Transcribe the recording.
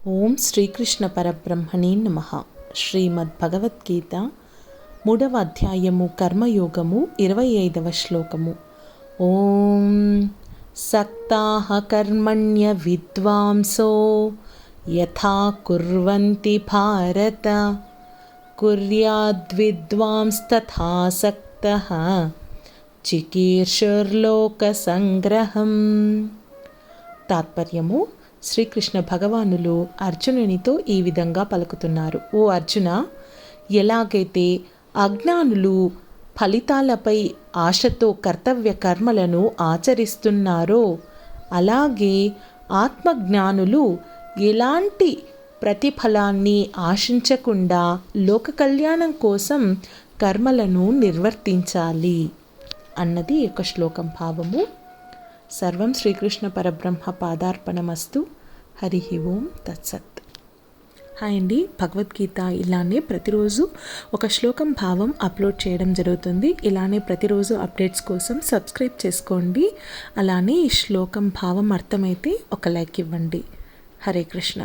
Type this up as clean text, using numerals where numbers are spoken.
ఓం శ్రీకృష్ణ పరబ్రహ్మణే నమః. శ్రీమద్భగవద్గీత 3వ అధ్యాయము కర్మయోగము 25వ శ్లోకము. ఓం సక్తాః కర్మణ్య విద్వాంసో యథా కుర్వంతి భారత కుర్యాద్విద్వాంస్తథా సక్తః చికీర్షుర్లోక సంగ్రహం. తాత్పర్యము: శ్రీకృష్ణ భగవానులు అర్జునునితో ఈ విధంగా పలుకుతున్నారు. ఓ అర్జున, ఎలాగైతే అజ్ఞానులు ఫలితాలపై ఆశతో కర్తవ్య కర్మలను ఆచరిస్తున్నారో, అలాగే ఆత్మజ్ఞానులు ఎలాంటి ప్రతిఫలాన్ని ఆశించకుండా లోక కళ్యాణం కోసం కర్మలను నిర్వర్తించాలి అన్నది ఒక శ్లోకం భావము. సర్వం శ్రీకృష్ణ పరబ్రహ్మ పాదార్పణమస్తు. హరి ఓం తత్సత్. హాయ్ అండి, భగవద్గీత ఇలానే ప్రతిరోజు ఒక శ్లోకం భావం అప్లోడ్ చేయడం జరుగుతుంది. ఇలానే ప్రతిరోజు అప్డేట్స్ కోసం సబ్స్క్రైబ్ చేసుకోండి. అలానే ఈ శ్లోకం భావం అర్థమైతే ఒక లైక్ ఇవ్వండి. హరే కృష్ణ.